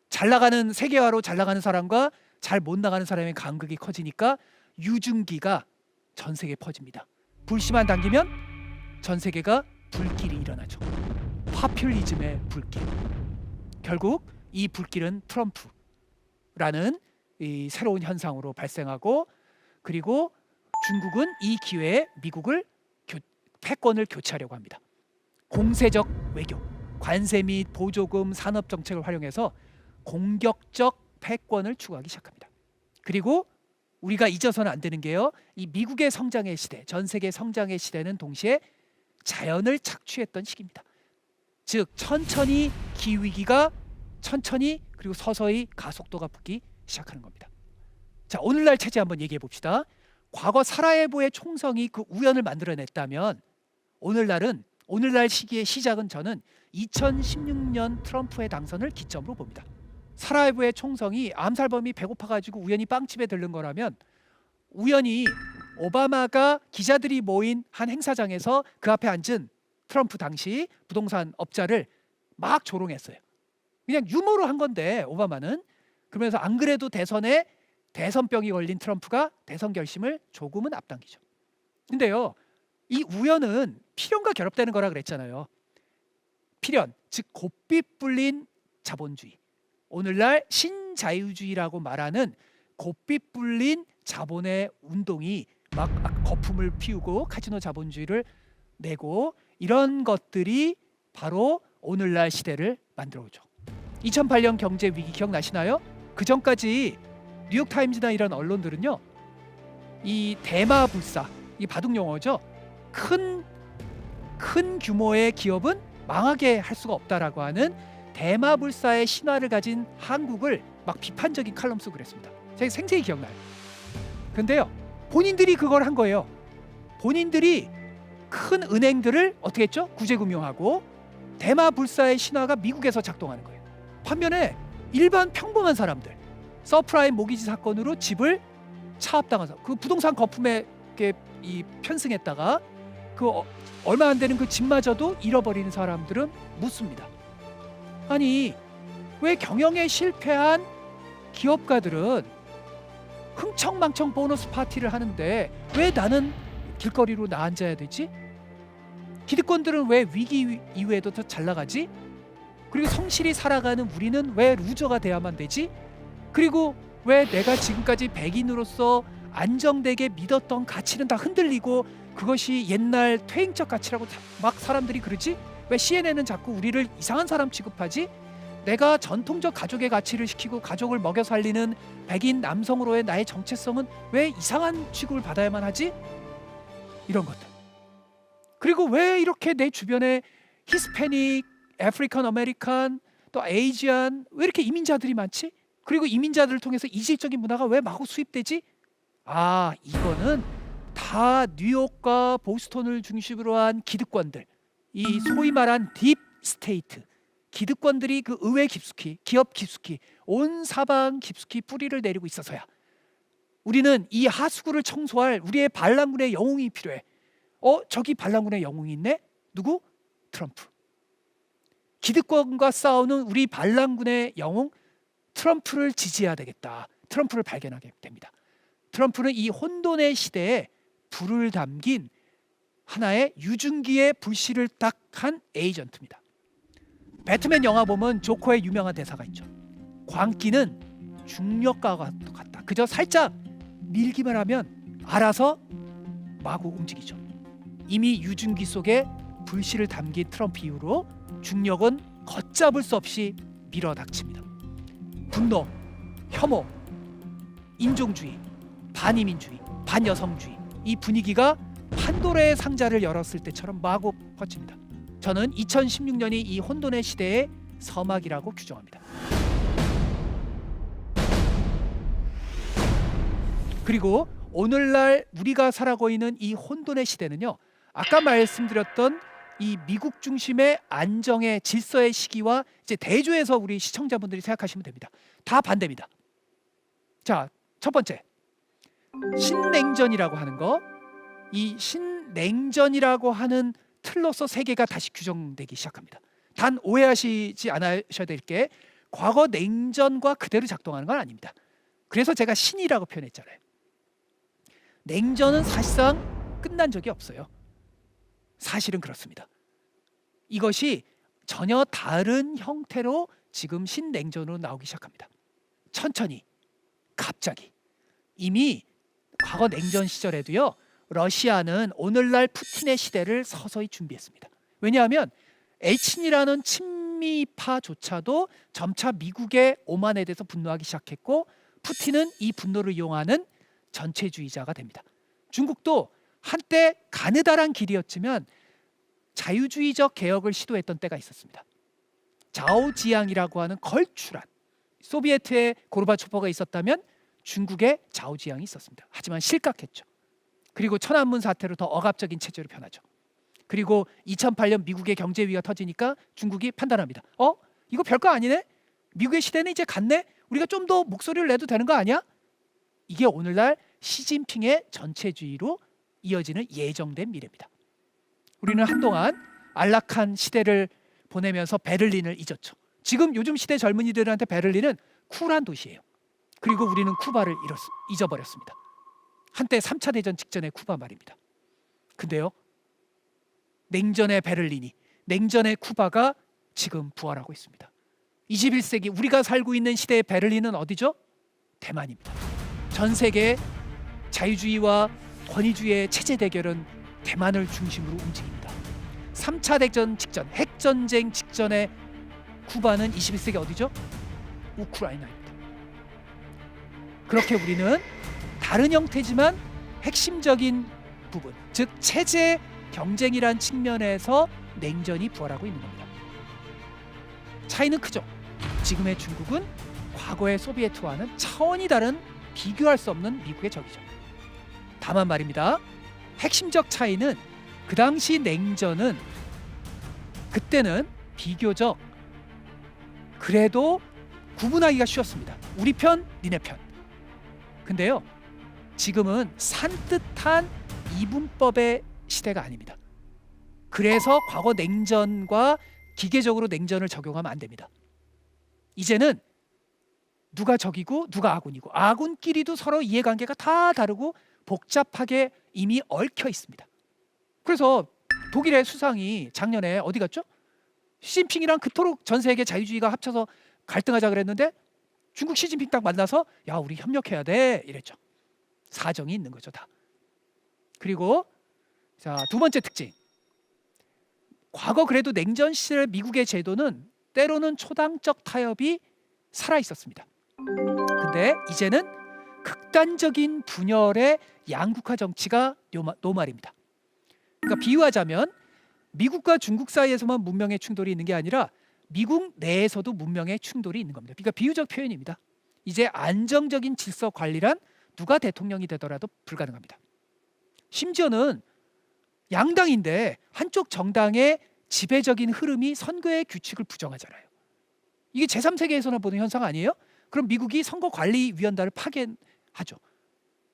잘 나가는 세계화로 잘 나가는 사람과 잘 못 나가는 사람의 간극이 커지니까 유증기가 전 세계에 퍼집니다. 불씨만 당기면 전 세계가 불길이 일어나죠. 파퓰리즘의 불길. 결국 이 불길은 트럼프라는 이 새로운 현상으로 발생하고 그리고 중국은 이 기회에 미국을 패권을 교체하려고 합니다. 공세적 외교, 관세 및 보조금 산업 정책을 활용해서 공격적 패권을 추구하기 시작합니다. 그리고 우리가 잊어서는 안 되는 게요. 이 미국의 성장의 시대, 전 세계 성장의 시대는 동시에 자연을 착취했던 시기입니다. 즉 천천히 기후위기가 천천히 그리고 서서히 가속도가 붙기 시작하는 겁니다. 자, 오늘날 체제 한번 얘기해 봅시다. 과거 사라예보의 총성이 그 우연을 만들어냈다면 오늘날 시기의 시작은 저는 2016년 트럼프의 당선을 기점으로 봅니다. 사라예보의 총성이 암살범이 배고파가지고 우연히 빵집에 들른 거라면 우연히 오바마가 기자들이 모인 한 행사장에서 그 앞에 앉은 트럼프 당시 부동산 업자를 막 조롱했어요. 그냥 유머로 한 건데 오바마는 그러면서 안 그래도 대선에 대선병이 걸린 트럼프가 대선 결심을 조금은 앞당기죠. 근데요 이 우연은 필연과 결합되는 거라 그랬잖아요. 필연 즉 곱빗 불린 자본주의 오늘날 신자유주의라고 말하는 곱빗 불린 자본의 운동이 막 거품을 피우고 카지노 자본주의를 내고 이런 것들이 바로 오늘날 시대를 만들어오죠. 2008년 경제 위기 기억나시나요? 그 전까지 뉴욕타임즈나 이런 언론들은요 이 대마불사 이 바둑 용어죠. 큰 규모의 기업은 망하게 할 수가 없다라고 하는 대마불사의 신화를 가진 한국을 막 비판적인 칼럼 쓰고 그랬습니다. 제가 생생히 기억나요. 근데요, 본인들이 그걸 한 거예요. 본인들이 큰 은행들을 어떻게 했죠? 구제금융하고 대마불사의 신화가 미국에서 작동하는 거예요. 반면에 일반 평범한 사람들, 서프라임 모기지 사건으로 집을 차압당해서 그 부동산 거품에 이 편승했다가 얼마 안 되는 그 집마저도 잃어버리는 사람들은 묻습니다. 아니, 왜 경영에 실패한 기업가들은 흥청망청 보너스 파티를 하는데 왜 나는 길거리로 나앉아야 되지? 기득권들은 왜 위기 이후에도 더 잘 나가지? 그리고 성실히 살아가는 우리는 왜 루저가 돼야만 되지? 그리고 왜 내가 지금까지 백인으로서 안정되게 믿었던 가치는 다 흔들리고 그것이 옛날 퇴행적 가치라고 막 사람들이 그러지? 왜 CNN은 자꾸 우리를 이상한 사람 취급하지? 내가 전통적 가족의 가치를 지키고 가족을 먹여 살리는 백인 남성으로의 나의 정체성은 왜 이상한 취급을 받아야만 하지? 이런 것들. 그리고 왜 이렇게 내 주변에 히스패닉, 아프리칸 아메리칸, 또 에이지안 왜 이렇게 이민자들이 많지? 그리고 이민자들을 통해서 이질적인 문화가 왜 마구 수입되지? 아, 이거는 다 뉴욕과 보스턴을 중심으로 한 기득권들, 이 소위 말한 딥 스테이트, 기득권들이 그 의회 깊숙이, 기업 깊숙이, 온 사방 깊숙이 뿌리를 내리고 있어서야 우리는 이 하수구를 청소할 우리의 반란군의 영웅이 필요해. 저기 반란군의 영웅이 있네? 누구? 트럼프. 기득권과 싸우는 우리 반란군의 영웅 트럼프를 지지해야 되겠다. 트럼프를 발견하게 됩니다. 트럼프는 이 혼돈의 시대에 불을 담긴 하나의 유증기의 불씨를 딱 한 에이전트입니다. 배트맨 영화 보면 조커의 유명한 대사가 있죠. 광기는 중력과가 같다. 그저 살짝 밀기만 하면 알아서 마구 움직이죠. 이미 유증기 속에 불씨를 담긴 트럼프 이후로 중력은 걷잡을 수 없이 밀어닥칩니다. 분노, 혐오, 인종주의, 반이민주의, 반여성주의, 이 분위기가 판도라의 상자를 열었을 때처럼 마구 퍼집니다. 저는 2016년이 이 혼돈의 시대의 서막이라고 규정합니다. 그리고 오늘날 우리가 살아가고 있는 이 혼돈의 시대는요, 아까 말씀드렸던 이 미국 중심의 안정의 질서의 시기와 이제 대조해서 우리 시청자분들이 생각하시면 됩니다. 다 반대입니다. 자, 첫 번째, 신냉전이라고 하는 거, 이 신냉전이라고 하는 틀로서 세계가 다시 규정되기 시작합니다. 단 오해하시지 않으셔야 될 게 과거 냉전과 그대로 작동하는 건 아닙니다. 그래서 제가 신이라고 표현했잖아요. 냉전은 사실상 끝난 적이 없어요. 사실은 그렇습니다. 이것이 전혀 다른 형태로 지금 신냉전으로 나오기 시작합니다. 천천히, 갑자기. 이미 과거 냉전 시절에도요, 러시아는 오늘날 푸틴의 시대를 서서히 준비했습니다. 왜냐하면 엘친이라는 친미파조차도 점차 미국의 오만에 대해서 분노하기 시작했고, 푸틴은 이 분노를 이용하는 전체주의자가 됩니다. 중국도 한때 가느다란 길이었지만 자유주의적 개혁을 시도했던 때가 있었습니다. 자오지양이라고 하는 걸출한, 소비에트의 고르바초프가 있었다면 중국의 자오지양이 있었습니다. 하지만 실각했죠. 그리고 천안문 사태로 더 억압적인 체제로 변하죠. 그리고 2008년 미국의 경제 위기가 터지니까 중국이 판단합니다. 이거 별거 아니네? 미국의 시대는 이제 갔네? 우리가 좀 더 목소리를 내도 되는 거 아니야? 이게 오늘날 시진핑의 전체주의로 이어지는 예정된 미래입니다. 우리는 한동안 안락한 시대를 보내면서 베를린을 잊었죠. 지금 요즘 시대 젊은이들한테 베를린은 쿨한 도시예요. 그리고 우리는 쿠바를 잊어버렸습니다. 한때 3차 대전 직전의 쿠바 말입니다. 근데요, 냉전의 베를린이, 냉전의 쿠바가 지금 부활하고 있습니다. 21세기 우리가 살고 있는 시대의 베를린은 어디죠? 대만입니다. 전 세계의 자유주의와 권위주의의 체제 대결은 대만을 중심으로 움직입니다. 3차 대전 직전, 핵전쟁 직전의 쿠바는 21세기 어디죠? 우크라이나입니다. 그렇게 우리는 다른 형태지만 핵심적인 부분, 즉 체제 경쟁이란 측면에서 냉전이 부활하고 있는 겁니다. 차이는 크죠. 지금의 중국은 과거의 소비에트와는 차원이 다른 비교할 수 없는 미국의 적이죠. 다만 말입니다. 핵심적 차이는 그 당시 냉전은 그때는 비교적 그래도 구분하기가 쉬웠습니다. 우리 편, 니네 편. 근데요, 지금은 산뜻한 이분법의 시대가 아닙니다. 그래서 과거 냉전과 기계적으로 냉전을 적용하면 안 됩니다. 이제는 누가 적이고 누가 아군이고 아군끼리도 서로 이해관계가 다 다르고 복잡하게 이미 얽혀 있습니다. 그래서 독일의 수상이 작년에 어디 갔죠? 시진핑이랑 그토록 전 세계 자유주의가 합쳐서 갈등하자 그랬는데 중국 시진핑 딱 만나서 야, 우리 협력해야 돼 이랬죠. 사정이 있는 거죠, 다. 그리고 자, 두 번째 특징. 과거 그래도 냉전 시절 미국의 제도는 때로는 초당적 타협이 살아 있었습니다. 근데 이제는 극단적인 분열의 양국화 정치가 노말입니다. 그러니까 비유하자면 미국과 중국 사이에서만 문명의 충돌이 있는 게 아니라 미국 내에서도 문명의 충돌이 있는 겁니다. 그러니까 비유적 표현입니다. 이제 안정적인 질서 관리란 누가 대통령이 되더라도 불가능합니다. 심지어는 양당인데 한쪽 정당의 지배적인 흐름이 선거의 규칙을 부정하잖아요. 이게 제3세계에서나 보는 현상 아니에요? 그럼 미국이 선거관리위원단을 파견하죠.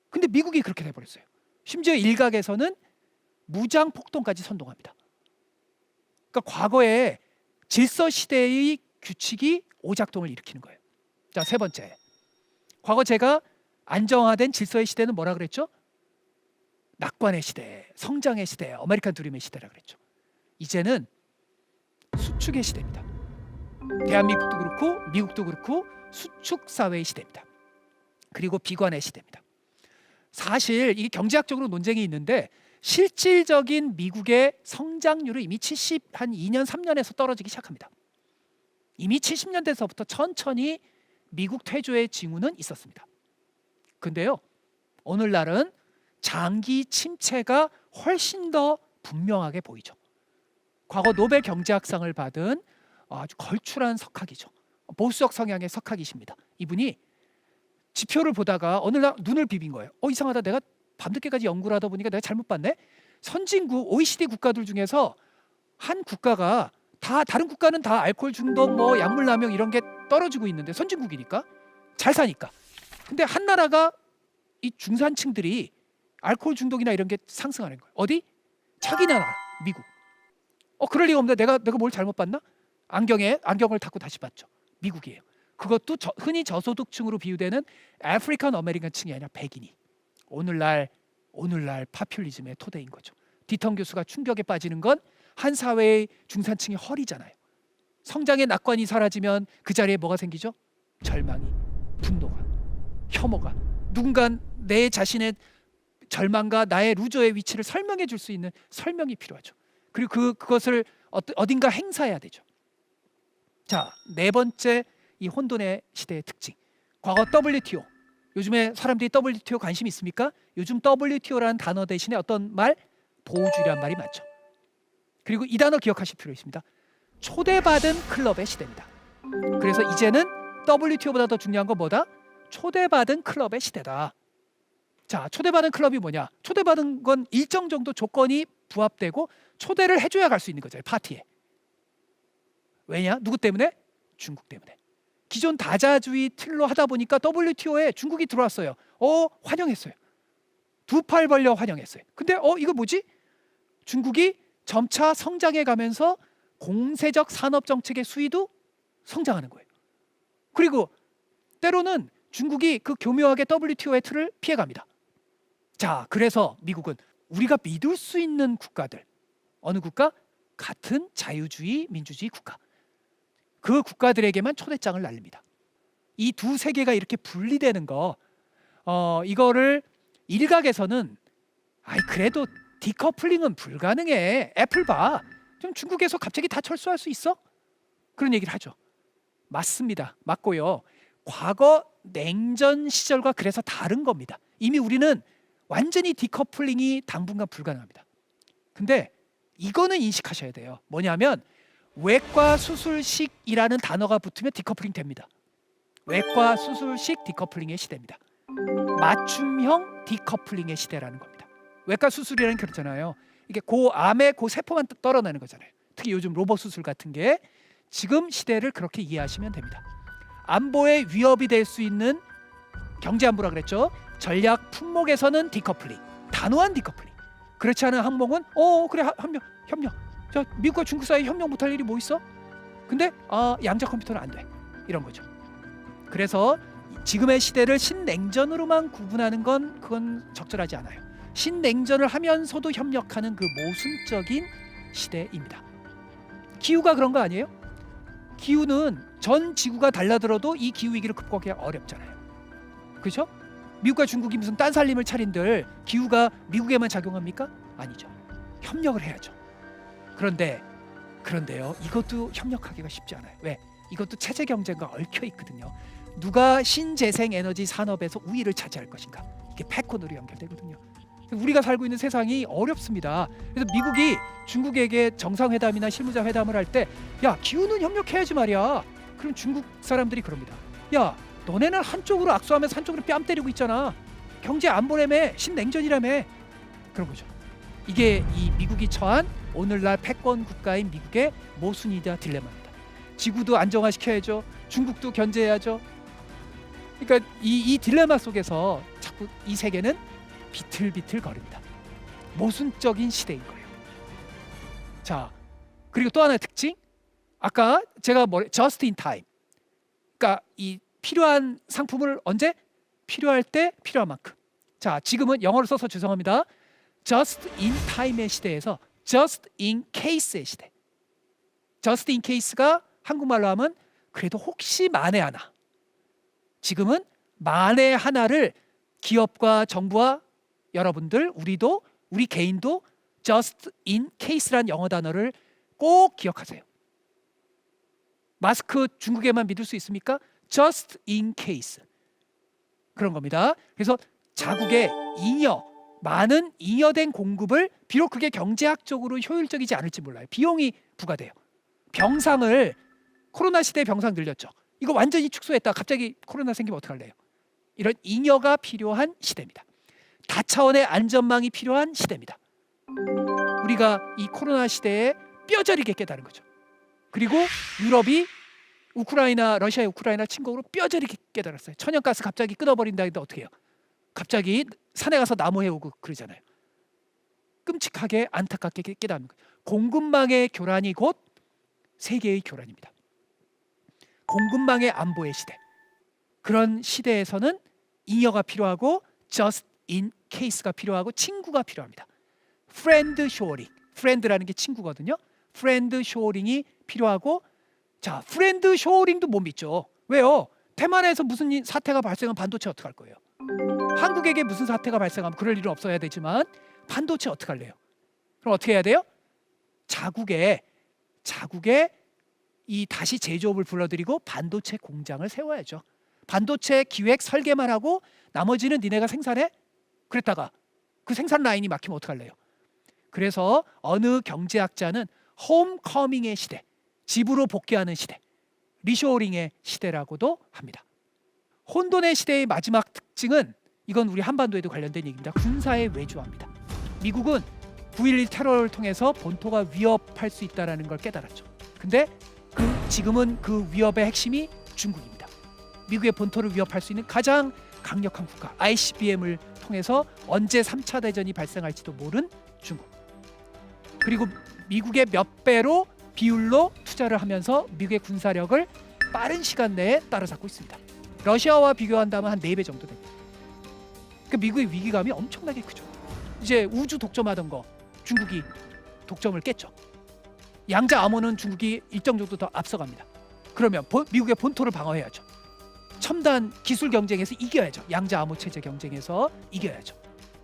근데 미국이 그렇게 돼버렸어요. 심지어 일각에서는 무장 폭동까지 선동합니다. 그러니까 과거의 질서 시대의 규칙이 오작동을 일으키는 거예요. 자, 세 번째. 과거 제가 안정화된 질서의 시대는 뭐라 그랬죠? 낙관의 시대, 성장의 시대, 아메리칸 드림의 시대라 그랬죠. 이제는 수축의 시대입니다. 대한민국도 그렇고 미국도 그렇고 수축 사회의 시대입니다. 그리고 비관의 시대입니다. 사실 이게 경제학적으로 논쟁이 있는데 실질적인 미국의 성장률은 이미 2년 3년에서 떨어지기 시작합니다. 이미 70년대서부터 천천히 미국 퇴조의 징후는 있었습니다. 근데요, 오늘날은 장기 침체가 훨씬 더 분명하게 보이죠. 과거 노벨 경제학상을 받은 아주 걸출한 석학이죠. 보수적 성향의 석학이십니다. 이분이 지표를 보다가 어느 날 눈을 비빈 거예요. 이상하다. 내가 밤늦게까지 연구를 하다 보니까 내가 잘못 봤네. 선진국 OECD 국가들 중에서 한 국가가 다 다른 국가는 다 알코올 중독, 뭐 약물 남용 이런 게 떨어지고 있는데 선진국이니까 잘 사니까. 근데 한 나라가 이 중산층들이 알코올 중독이나 이런 게 상승하는 거예요. 어디? 자기 나라, 미국. 그럴 리가 없는데 내가 뭘 잘못 봤나? 안경을 닫고 다시 봤죠. 미국이에요. 그것도 흔히 저소득층으로 비유되는 아프리칸 아메리칸층이 아니라 백인이. 오늘날 파퓰리즘의 토대인 거죠. 디턴 교수가 충격에 빠지는 건 한 사회의 중산층의 허리잖아요. 성장의 낙관이 사라지면 그 자리에 뭐가 생기죠? 절망이, 분노가, 혐오가. 누군가 내 자신의 절망과 나의 루저의 위치를 설명해 줄 수 있는 설명이 필요하죠. 그리고 그것을 어딘가 행사해야 되죠. 자, 네 번째 이 혼돈의 시대의 특징. 과거 WTO. 요즘에 사람들이 WTO 관심 있습니까? 요즘 WTO라는 단어 대신에 어떤 말? 보호주의란 말이 많죠. 그리고 이 단어 기억하실 필요 있습니다. 초대받은 클럽의 시대입니다. 그래서 이제는 WTO보다 더 중요한 건 뭐다? 초대받은 클럽의 시대다. 자, 초대받은 클럽이 뭐냐? 초대받은 건 일정 정도 조건이 부합되고 초대를 해줘야 갈 수 있는 거죠. 파티에. 왜냐? 누구 때문에? 중국 때문에. 기존 다자주의 틀로 하다 보니까 WTO에 중국이 들어왔어요. 환영했어요. 두 팔 벌려 환영했어요. 근데 이거 뭐지? 중국이 점차 성장해 가면서 공세적 산업 정책의 수위도 성장하는 거예요. 그리고 때로는 중국이 그 교묘하게 WTO의 틀을 피해갑니다. 자, 그래서 미국은 우리가 믿을 수 있는 국가들, 어느 국가? 같은 자유주의, 민주주의 국가. 그 국가들에게만 초대장을 날립니다. 이 두 세계가 이렇게 분리되는 거, 이거를 일각에서는 그래도 디커플링은 불가능해. 애플 봐. 좀 중국에서 갑자기 다 철수할 수 있어? 그런 얘기를 하죠. 맞습니다. 맞고요. 과거 냉전 시절과 그래서 다른 겁니다. 이미 우리는 완전히 디커플링이 당분간 불가능합니다. 근데 이거는 인식하셔야 돼요. 뭐냐면 외과 수술식이라는 단어가 붙으면 디커플링 됩니다. 외과 수술식 디커플링의 시대입니다. 맞춤형 디커플링의 시대라는 겁니다. 외과 수술이라는 게 그렇잖아요. 이게 암의 세포만 떨어내는 거잖아요. 특히 요즘 로봇 수술 같은 게 지금 시대를 그렇게 이해하시면 됩니다. 안보에 위협이 될 수 있는 경제안보라 그랬죠. 전략 품목에서는 디커플링, 단호한 디커플링. 그렇지 않은 항목은 그래 협력. 저 미국과 중국 사이에 협력 못할 일이 뭐 있어? 근데 양자 컴퓨터는 안 돼. 이런 거죠. 그래서 지금의 시대를 신냉전으로만 구분하는 그건 적절하지 않아요. 신냉전을 하면서도 협력하는 그 모순적인 시대입니다. 기후가 그런 거 아니에요? 기후는 전 지구가 달라들어도 이 기후 위기를 극복하기 어렵잖아요. 그렇죠? 미국과 중국이 무슨 딴 살림을 차린들 기후가 미국에만 작용합니까? 아니죠. 협력을 해야죠. 그런데요, 이것도 협력하기가 쉽지 않아요. 왜? 이것도 체제 경쟁과 얽혀 있거든요. 누가 신재생 에너지 산업에서 우위를 차지할 것인가? 이게 패권으로 연결되거든요. 우리가 살고 있는 세상이 어렵습니다. 그래서 미국이 중국에게 정상회담이나 실무자 회담을 할 때 야, 기후는 협력해야지 말이야. 그럼 중국 사람들이 그럽니다. 야, 너네는 한쪽으로 악수하면서 한쪽으로 뺨 때리고 있잖아. 경제 안보라며, 신냉전이라며. 그런 거죠. 이게 이 미국이 처한 오늘날 패권 국가인 미국의 모순이자 딜레마입니다. 지구도 안정화시켜야죠. 중국도 견제해야죠. 그러니까 이 딜레마 속에서 자꾸 이 세계는 비틀비틀 거립니다. 모순적인 시대인 거예요. 자, 그리고 또 하나의 특징, 아까 제가 just in time. 그러니까 이 필요한 상품을 언제? 필요할 때 필요한 만큼. 자, 지금은 영어로 써서 죄송합니다. just in time의 시대에서 just in case의 시대. just in case가 한국말로 하면 그래도 혹시 만에 하나. 지금은 만에 하나를 기업과 정부와 여러분들, 우리 개인도 just in case란 영어 단어를 꼭 기억하세요. 마스크 중국에만 믿을 수 있습니까? just in case. 그런 겁니다. 그래서 자국의 많은 잉여된 공급을, 비록 그게 경제학적으로 효율적이지 않을지 몰라요. 비용이 부과돼요. 병상을, 코로나 시대에 병상 늘렸죠. 이거 완전히 축소했다. 갑자기 코로나 생기면 어떡할래요? 이런 잉여가 필요한 시대입니다. 다차원의 안전망이 필요한 시대입니다. 우리가 이 코로나 시대에 뼈저리게 깨달은 거죠. 그리고 유럽이 러시아의 우크라이나 침공으로 뼈저리게 깨달았어요. 천연가스 갑자기 끊어버린다 했는데 어떻게 해요? 갑자기 산에 가서 나무 해오고 그러잖아요. 끔찍하게 안타깝게 깨닫는 거예요. 공급망의 교란이 곧 세계의 교란입니다. 공급망의 안보의 시대. 그런 시대에서는 잉여가 필요하고 just in case가 필요하고 친구가 필요합니다. friend shoring. friend라는 게 친구거든요. friend shoring이 필요하고, 자, friend shoring도 못 믿죠. 왜요? 대만에서 무슨 사태가 발생하면 반도체 어떡할 거예요? 한국에게 무슨 사태가 발생하면 그럴 일은 없어야 되지만 반도체 어떡할래요? 그럼 어떻게 해야 돼요? 자국에 이 다시 제조업을 불러들이고 반도체 공장을 세워야죠. 반도체 기획 설계만 하고 나머지는 니네가 생산해? 그랬다가 그 생산 라인이 막히면 어떡할래요? 그래서 어느 경제학자는 홈커밍의 시대, 집으로 복귀하는 시대, 리쇼어링의 시대라고도 합니다. 혼돈의 시대의 마지막 특징은, 이건 우리 한반도에도 관련된 얘기입니다. 군사의 외주화입니다. 미국은 9.11 테러를 통해서 본토가 위협할 수 있다는 걸 깨달았죠. 근데 지금은 그 위협의 핵심이 중국입니다. 미국의 본토를 위협할 수 있는 가장 강력한 국가, ICBM을 통해서 언제 3차 대전이 발생할지도 모른 중국. 그리고 미국의 몇 배로 비율로 투자를 하면서 미국의 군사력을 빠른 시간 내에 따라잡고 있습니다. 러시아와 비교한다면 한 4배 정도 됩니다. 그러니까 미국의 위기감이 엄청나게 크죠. 이제 우주 독점하던 거 중국이 독점을 깼죠. 양자 암호는 중국이 일정 정도 더 앞서갑니다. 그러면 미국의 본토를 방어해야죠. 첨단 기술 경쟁에서 이겨야죠. 양자 암호 체제 경쟁에서 이겨야죠.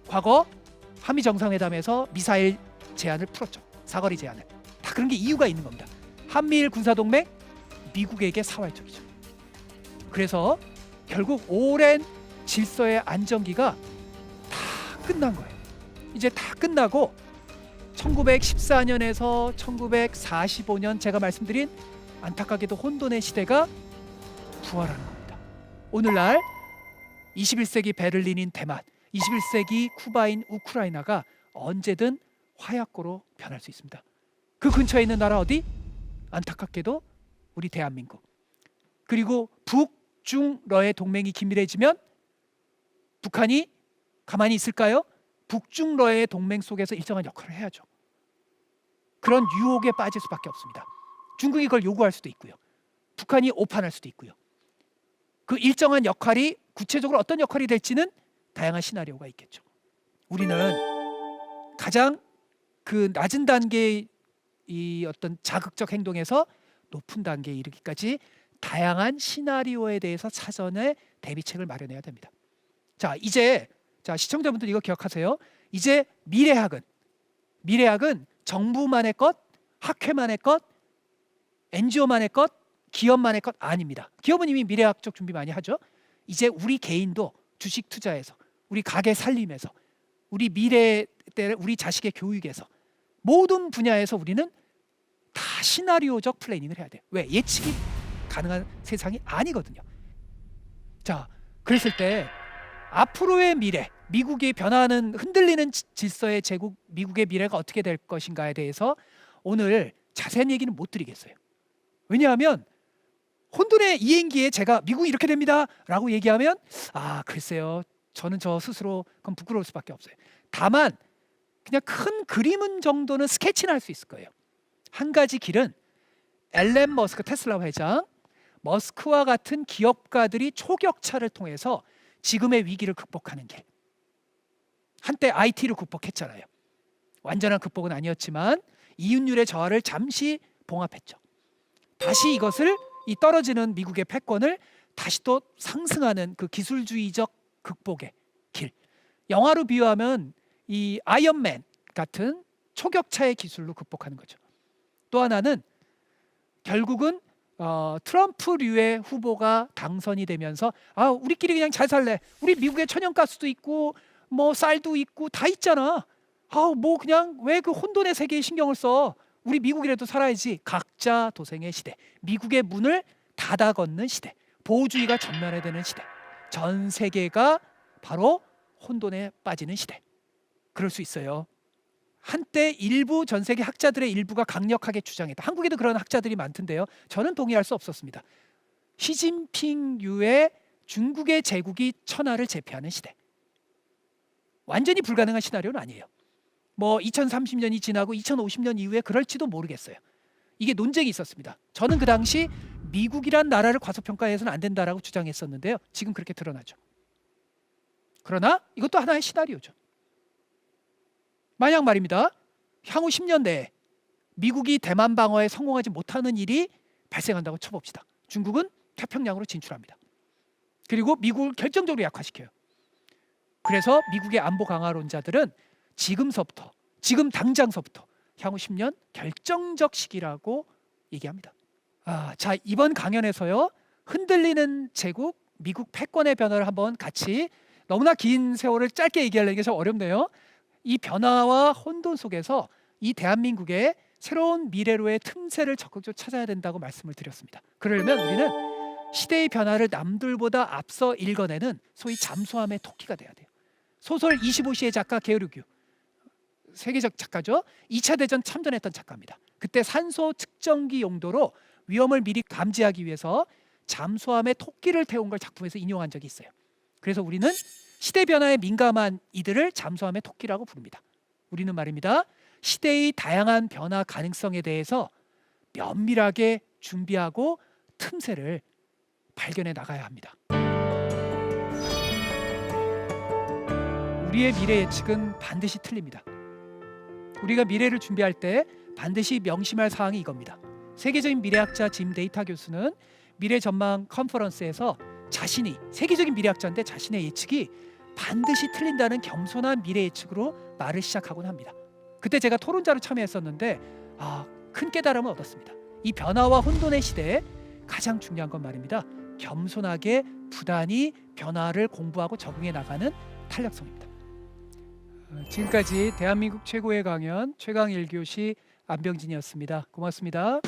과거 한미 정상회담에서 미사일 제한을 풀었죠. 사거리 제한을. 다 그런 게 이유가 있는 겁니다. 한미일 군사동맹, 미국에게 사활적이죠. 그래서 결국 오랜 질서의 안정기가 다 끝난 거예요. 이제 다 끝나고 1914년에서 1945년 제가 말씀드린 안타깝게도 혼돈의 시대가 부활하는 겁니다. 오늘날 21세기 베를린인 대만, 21세기 쿠바인 우크라이나가 언제든 화약고로 변할 수 있습니다. 그 근처에 있는 나라 어디? 안타깝게도 우리 대한민국. 그리고 북중러의 동맹이 긴밀해지면 북한이 가만히 있을까요? 북중러의 동맹 속에서 일정한 역할을 해야죠. 그런 유혹에 빠질 수밖에 없습니다. 중국이 그걸 요구할 수도 있고요. 북한이 오판할 수도 있고요. 그 일정한 역할이 구체적으로 어떤 역할이 될지는 다양한 시나리오가 있겠죠. 우리는 가장 그 낮은 단계의 이 어떤 자극적 행동에서 높은 단계에 이르기까지 다양한 시나리오에 대해서 사전에 대비책을 마련해야 됩니다. 자, 이제 시청자분들 이거 기억하세요. 이제 미래학은 정부만의 것, 학회만의 것, NGO만의 것, 기업만의 것 아닙니다. 기업은 이미 미래학적 준비 많이 하죠. 이제 우리 개인도 주식 투자에서, 우리 가게 살림에서, 우리 미래 때 우리 자식의 교육에서 모든 분야에서 우리는 다 시나리오적 플래닝을 해야 돼요. 왜? 예측이 가능한 세상이 아니거든요. 자, 그랬을 때 앞으로의 미래, 미국이 변화하는 흔들리는 질서의 제국 미국의 미래가 어떻게 될 것인가에 대해서 오늘 자세한 얘기는 못 드리겠어요. 왜냐하면 혼돈의 이행기에 제가 미국이 이렇게 됩니다 라고 얘기하면 글쎄요, 저는 저 스스로 그건 부끄러울 수밖에 없어요. 다만 그냥 큰 그림은 정도는 스케치는 할 수 있을 거예요. 한 가지 길은 앨런 머스크 테슬라 회장, 머스크와 같은 기업가들이 초격차를 통해서 지금의 위기를 극복하는 길. 한때 IT를 극복했잖아요. 완전한 극복은 아니었지만 이윤율의 저하를 잠시 봉합했죠. 다시 이것을 이 떨어지는 미국의 패권을 다시 또 상승하는 그 기술주의적 극복의 길. 영화로 비유하면 이 아이언맨 같은 초격차의 기술로 극복하는 거죠. 또 하나는 결국은 트럼프류의 후보가 당선이 되면서 우리끼리 그냥 잘 살래. 우리 미국에 천연가스도 있고 뭐 쌀도 있고 다 있잖아. 뭐 그냥 왜 그 혼돈의 세계에 신경을 써. 우리 미국이라도 살아야지. 각자 도생의 시대. 미국의 문을 닫아 걷는 시대. 보호주의가 전면화되는 시대. 전 세계가 바로 혼돈에 빠지는 시대. 그럴 수 있어요. 한때 일부 전 세계 학자들의 일부가 강력하게 주장했다. 한국에도 그런 학자들이 많던데요. 저는 동의할 수 없었습니다. 시진핑류의 중국의 제국이 천하를 제패하는 시대. 완전히 불가능한 시나리오는 아니에요. 뭐 2030년이 지나고 2050년 이후에 그럴지도 모르겠어요. 이게 논쟁이 있었습니다. 저는 그 당시 미국이란 나라를 과소평가해서는 안 된다라고 주장했었는데요. 지금 그렇게 드러나죠. 그러나 이것도 하나의 시나리오죠. 만약 말입니다. 향후 10년 내에 미국이 대만 방어에 성공하지 못하는 일이 발생한다고 쳐봅시다. 중국은 태평양으로 진출합니다. 그리고 미국을 결정적으로 약화시켜요. 그래서 미국의 안보 강화론자들은 지금 당장서부터 향후 10년 결정적 시기라고 얘기합니다. 자, 이번 강연에서요. 흔들리는 제국 미국 패권의 변화를 한번 같이, 너무나 긴 세월을 짧게 얘기하려는 게 좀 어렵네요. 이 변화와 혼돈 속에서 이 대한민국의 새로운 미래로의 틈새를 적극적으로 찾아야 된다고 말씀을 드렸습니다. 그러려면 우리는 시대의 변화를 남들보다 앞서 읽어내는 소위 잠수함의 토끼가 돼야 돼요. 소설 25시의 작가 게르규, 세계적 작가죠. 2차 대전 참전했던 작가입니다. 그때 산소 측정기 용도로 위험을 미리 감지하기 위해서 잠수함에 토끼를 태운 걸 작품에서 인용한 적이 있어요. 그래서 우리는 시대 변화에 민감한 이들을 잠수함의 토끼라고 부릅니다. 우리는 말입니다. 시대의 다양한 변화 가능성에 대해서 면밀하게 준비하고 틈새를 발견해 나가야 합니다. 우리의 미래 예측은 반드시 틀립니다. 우리가 미래를 준비할 때 반드시 명심할 사항이 이겁니다. 세계적인 미래학자 짐 데이터 교수는 미래 전망 컨퍼런스에서 자신이 세계적인 미래학자인데 자신의 예측이 반드시 틀린다는 겸손한 미래 예측으로 말을 시작하곤 합니다. 그때 제가 토론자로 참여했었는데 큰 깨달음을 얻었습니다. 이 변화와 혼돈의 시대에 가장 중요한 건 말입니다. 겸손하게 부단히 변화를 공부하고 적응해 나가는 탄력성입니다. 지금까지 대한민국 최고의 강연 최강 1교시 안병진이었습니다. 고맙습니다.